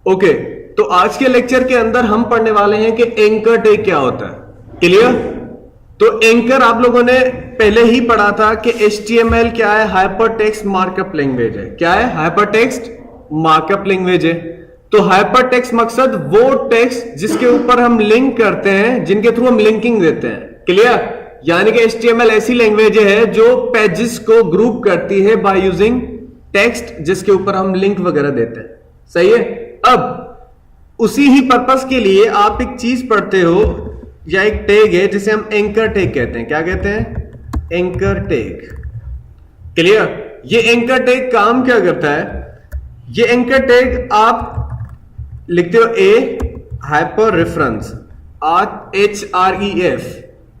Okay, तो आज के लेक्चर के अंदर हम पढ़ने वाले हैं कि एंकर टैग क्या होता है। क्लियर? तो एंकर आप लोगों ने पहले ही पढ़ा था कि HTML क्या है, हाइपरटेक्स्ट मार्कअप लैंग्वेज है। क्या है? हाइपरटेक्स्ट मार्कअप लैंग्वेज है। तो हाइपरटेक्स्ट मकसद वो टेक्स्ट जिसके ऊपर हम लिंक करते हैं, जिनके थ्रू हम लिंकिंग देते हैं। क्लियर? यानी कि HTML ऐसी लैंग्वेज है जो पेजेस को ग्रुप करती है बाय यूजिंग टेक्स्ट जिसके ऊपर हम लिंक वगैरह देते हैं। सही है? अब उसी ही पर्पस के लिए आप एक चीज पढ़ते हो या एक टैग है जिसे हम एंकर टैग कहते हैं। क्या कहते हैं? Anchor tag. क्लियर? ये एंकर टैग काम क्या करता है? ये एंकर टैग आप लिखते हो ए हाइपर रेफरेंस, HREF।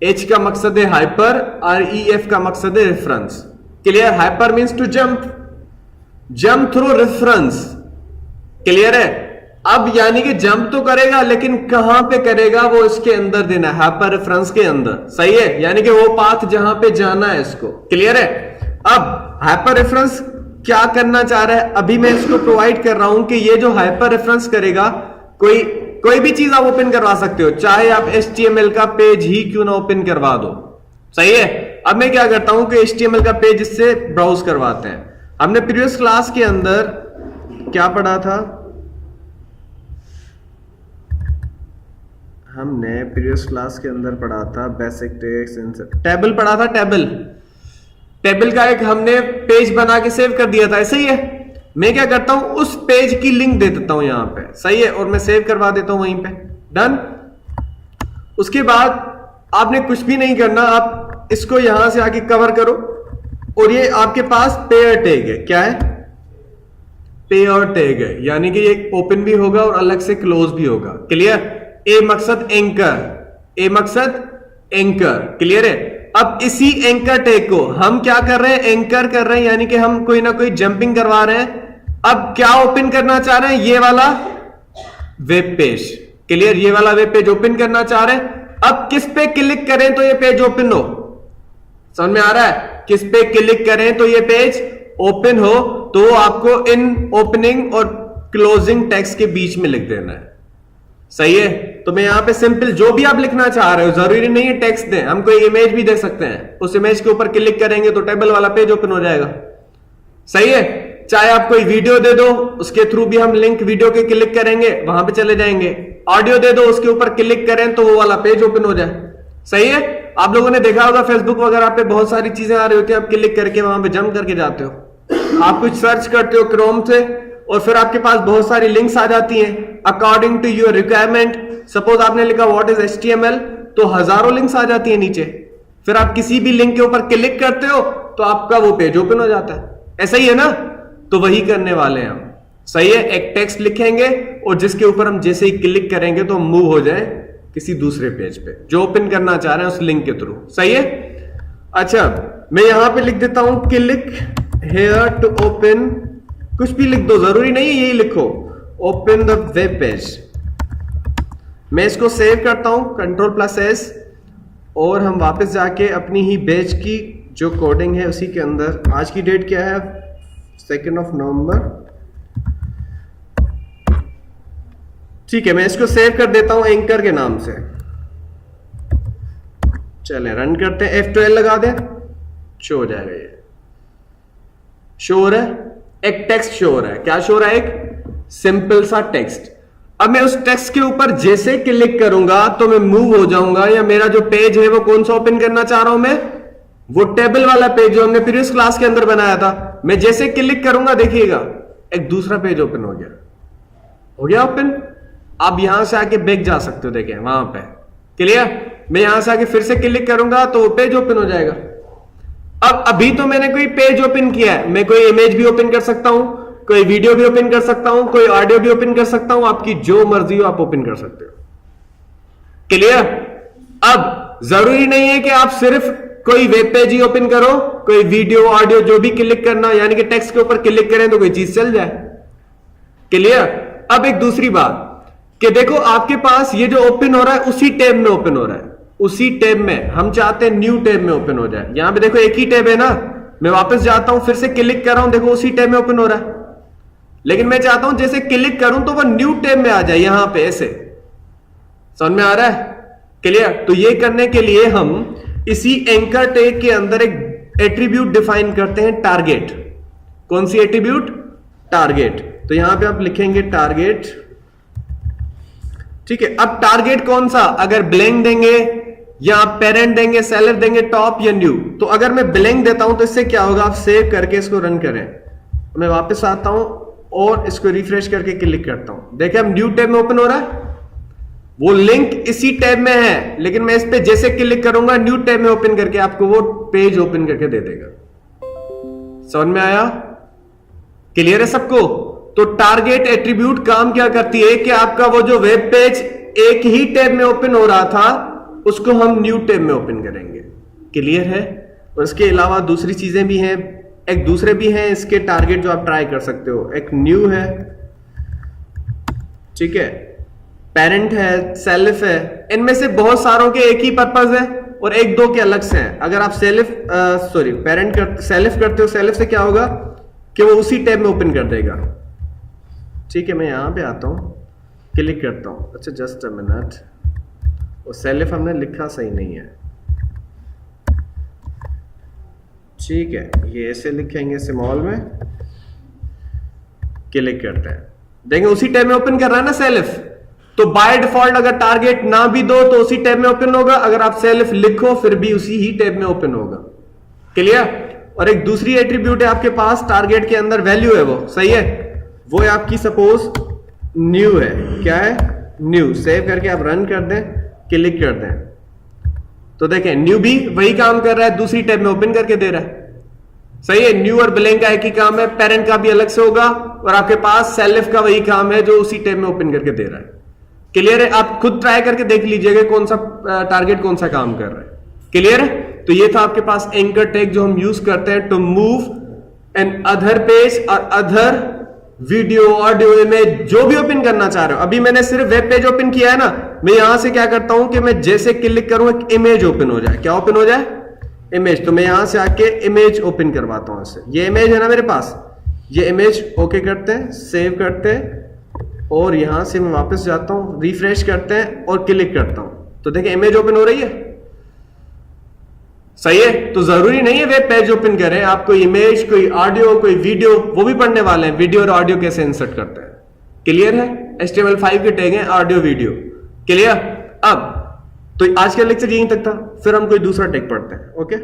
H का मकसद है हाइपर, REF का मकसद है reference. Clear? Hyper means to jump through reference. Clear है? अब यानी कि जंप तो करेगा लेकिन कहां पे करेगा वो इसके अंदर देना है, हाइपर रेफरेंस के अंदर। सही है? यानी कि वो पाथ जहां पे जाना है इसको। क्लियर है? अब हाइपर रेफरेंस क्या करना चाह रहा है, अभी मैं इसको प्रोवाइड कर रहा हूं कि ये जो हाइपर रेफरेंस करेगा, कोई भी चीज आप ओपन करवा सकते हो, चाहे आप HTML का पेज ही क्यों ना ओपन करवा दो। सही है? अब मैं क्या करता हूं कि HTML का पेज इससे ब्राउज करवाते हैं। हमने प्रीवियस क्लास के अंदर क्या पढ़ा था? हमने प्रीवियस क्लास के अंदर पढ़ा था बेसिक टेक्स्ट टेबल पढ़ा था। टेबल का एक हमने पेज बना के सेव कर दिया था। ऐसे ही है? मैं क्या करता हूं, उस पेज की लिंक दे देता हूं यहां पे। सही है? और मैं सेव करवा देता हूं वहीं पे। डन। उसके बाद आपने कुछ भी नहीं करना, आप इसको यहां से आके कवर करो और ये आपके पास पेयर टैग है। क्या है? पेयर टैग है, यानी कि ये ओपन भी होगा और अलग से क्लोज भी होगा। क्लियर? ए मकसद एंकर, ए मकसद एंकर। क्लियर है? अब इसी एंकर टैग को हम क्या कर रहे हैं? एंकर कर रहे हैं, यानी कि हम कोई ना कोई जंपिंग करवा रहे हैं। अब क्या ओपन करना चाह रहे हैं? ये वाला वेब पेज। क्लियर? ये वाला वेब पेज ओपन करना चाह रहे हैं। अब किस पे क्लिक करें तो ये पेज ओपन हो? समझ में आ रहा है? किस पे क्लिक करें तो ये पेज ओपन हो? तो आपको इन ओपनिंग और क्लोजिंग टेक्स्ट के बीच में लिख देना है। सही है? तो मैं यहां पे सिंपल जो भी आप लिखना चाह रहे हो, जरूरी नहीं है टेक्स्ट दें, हम कोई इमेज भी दे सकते हैं। उस इमेज के ऊपर क्लिक करेंगे तो टेबल वाला पेज ओपन हो जाएगा। सही है? चाहे आप कोई वीडियो दे दो, उसके थ्रू भी हम लिंक वीडियो के क्लिक करेंगे, वहां पे चले जाएंगे। ऑडियो दे दो, उसके ऊपर क्लिक करें तो वो वाला पेज ओपन हो जाए। सही है? आप लोगों ने देखा होगा फेसबुक वगैरह पे बहुत सारी चीजें आ रही होती है, आप क्लिक करके वहां पे जंप करके जाते हो। आप कुछ सर्च करते हो क्रोम से और फिर आपके पास बहुत सारी लिंक्स आ जाती हैं according to your requirement. Suppose आपने लिखा व्हाट इज HTML, तो हजारों लिंक्स आ जाती है नीचे। फिर आप किसी भी लिंक के ऊपर क्लिक करते हो तो आपका वो पेज ओपन हो जाता है। ऐसा ही है ना? तो वही करने वाले हैं हम। सही है? एक टेक्स्ट लिखेंगे और जिसके ऊपर हम जैसे ही क्लिक करेंगे तो मूव हो जाए किसी दूसरे पेज पे जो ओपन करना चाह रहे हैं उस लिंक के थ्रू। सही है? अच्छा, मैं यहां पे लिख देता हूं क्लिक हेयर टू ओपन, कुछ भी लिख दो, जरूरी नहीं है यही लिखो, ओपन द वेब पेज। मैं इसको सेव करता हूं Ctrl+S और हम वापस जाके अपनी ही बैच की जो कोडिंग है उसी के अंदर, आज की डेट क्या है? 2 नवंबर। ठीक है, मैं इसको सेव कर देता हूं एंकर के नाम से। चले रन करते हैं, F12 लगा दें, शो हो जाएगा। ये शो हो रहा है, एक टेक्स्ट शो हो रहा है। क्या शो हो रहा है? एक सिंपल सा टेक्स्ट। अब मैं उस टेक्स्ट के ऊपर जैसे क्लिक करूंगा तो मैं मूव हो जाऊंगा, या मेरा जो पेज है वो कौन सा ओपन करना चाह रहा हूं मैं? वो टेबल वाला पेज जो हमने प्रीवियस क्लास के अंदर बनाया था। मैं जैसे क्लिक करूंगा देखिएगा एक दूसरा पेज ओपन हो गया ओपन। आप यहां से आके बैक जा सकते हो, देखें वहां पे। क्लियर? मैं यहां से आके फिर से क्लिक करूंगा तो वो पेज ओपन हो जाएगा। अब अभी तो मैंने कोई पेज ओपन किया है, मैं कोई इमेज भी ओपन कर सकता हूं, कोई वीडियो भी ओपन कर सकता हूं, कोई ऑडियो भी ओपन कर सकता हूं, आपकी जो मर्जी हो आप ओपन कर सकते हो। क्लियर? अब जरूरी नहीं है कि आप सिर्फ कोई वेब पेज ही ओपन करो, कोई वीडियो ऑडियो जो भी क्लिक करना, यानी कि टेक्स्ट के ऊपर क्लिक करें तो कोई चीज चल जाए। क्लियर? अब एक दूसरी बात कि देखो आपके पास ये जो ओपन हो रहा है उसी टैब में ओपन हो रहा है, उसी टैब में। हम चाहते हैं न्यू टैब में ओपन हो जाए। यहां पे देखो एक ही टैब है ना, मैं वापस जाता हूं, फिर से क्लिक कर रहा हूं, देखो उसी टैब में ओपन हो रहा है। लेकिन मैं चाहता हूं जैसे क्लिक करूं तो वो न्यू टैब में आ जाए, यहां पे ऐसे। समझ में आ रहा है? क्लियर? तो ये करने के लिए हम इसी एंकर टैग के अंदर एक एट्रीब्यूट डिफाइन करते हैं, टारगेट। कौन सी एट्रीब्यूट? टारगेट। तो यहां पे आप लिखेंगे टारगेट, ठीक है। अब टारगेट कौन सा, अगर ब्लैंक देंगे या पेरेंट देंगे, सेलेफ देंगे, टॉप या न्यू। तो अगर मैं ब्लैंक देता हूं तो इससे क्या होगा, आप सेव करके इसको रन करें। मैं वापस आता हूं और इसको रिफ्रेश करके क्लिक करता हूं, देखिए अब न्यू टैब में ओपन हो रहा है। वो लिंक इसी टैब में है, लेकिन मैं इस पे जैसे क्लिक करूंगा न्यू टैब में ओपन करके आपको वो पेज ओपन करके दे देगा। समझ में आया? क्लियर है सबको? तो टारगेट एट्रीब्यूट काम क्या करती है कि आपका वो जो वेब पेज एक ही टैब में ओपन हो रहा था उसको हम न्यू टैब में ओपन करेंगे। क्लियर है? और इसके अलावा दूसरी चीजें भी हैं, एक दूसरे भी हैं इसके टारगेट जो आप ट्राई कर सकते हो। एक न्यू है, ठीक है, पेरेंट है, सेल्फ है। इनमें से बहुत सारों के एक ही पर्पज है और एक दो के अलग से हैं। अगर आप सेल्फ सेल्फ करते हो, सेल्फ से क्या होगा कि वो उसी टैब में ओपन कर देगा। ठीक है, मैं यहां पे आता हूं, क्लिक करता हूं। अच्छा जस्ट अ मिनट, वो सेल्फ हमने लिखा सही नहीं है। ठीक है, ये ऐसे लिखेंगे स्मॉल में, क्लिक करते हैं, देखेंगे उसी टैब में ओपन कर रहा है ना सेल्फ। तो बाय डिफॉल्ट अगर टारगेट ना भी दो तो उसी टैब में ओपन होगा, अगर आप सेल्फ लिखो फिर भी उसी ही टैब में ओपन होगा। क्लियर? और एक दूसरी एट्रीब्यूट है आपके पास टारगेट के अंदर, वैल्यू है वो, सही है, वो है आपकी सपोज न्यू है। क्या है? न्यू। सेव करके आप रन कर दें, क्लिक कर दें, तो देखें न्यू भी वही काम कर रहा है, दूसरी टैब में ओपन करके दे रहा है। सही है? न्यू और ब्लैंक का एक ही काम है, पेरेंट का भी अलग से होगा और आपके पास सेल्फ का वही काम है जो उसी टैब में ओपन करके दे रहा है। क्लियर है? आप खुद ट्राई करके देख लीजिएगा कौन सा टारगेट कौन सा काम कर रहा है। क्लियर है? तो ये था आपके पास एंकर टैग जो हम यूज करते हैं to move another page और अदर वीडियो, ऑडियो, इमेज, जो भी ओपन करना चाह रहे हो। अभी मैंने सिर्फ वेब पेज ओपन किया है ना, मैं यहां से क्या करता हूं कि मैं जैसे क्लिक करूं एक इमेज ओपन हो जाए। क्या ओपन हो जाए? इमेज। तो मैं यहां से आके इमेज ओपन करवाता हूं इससे। ये इमेज है ना मेरे पास, ये इमेज ओके करते हैं, सेव करते हैं और यहां से मैं वापस जाता हूं, रिफ्रेश करते हैं और क्लिक करता हूं, तो देखिए इमेज ओपन हो रही है। सही है? तो जरूरी नहीं है वेब पेज ओपन करें, आप कोई इमेज, कोई ऑडियो, कोई वीडियो, वो भी पढ़ने वाले हैं, वीडियो और ऑडियो कैसे इंसर्ट करते हैं। क्लियर है? HTML5 के टैग हैं ऑडियो वीडियो। क्लियर? अब तो आज का लेक्चर यहीं तक था, फिर हम कोई दूसरा टैग पढ़ते हैं। ओके।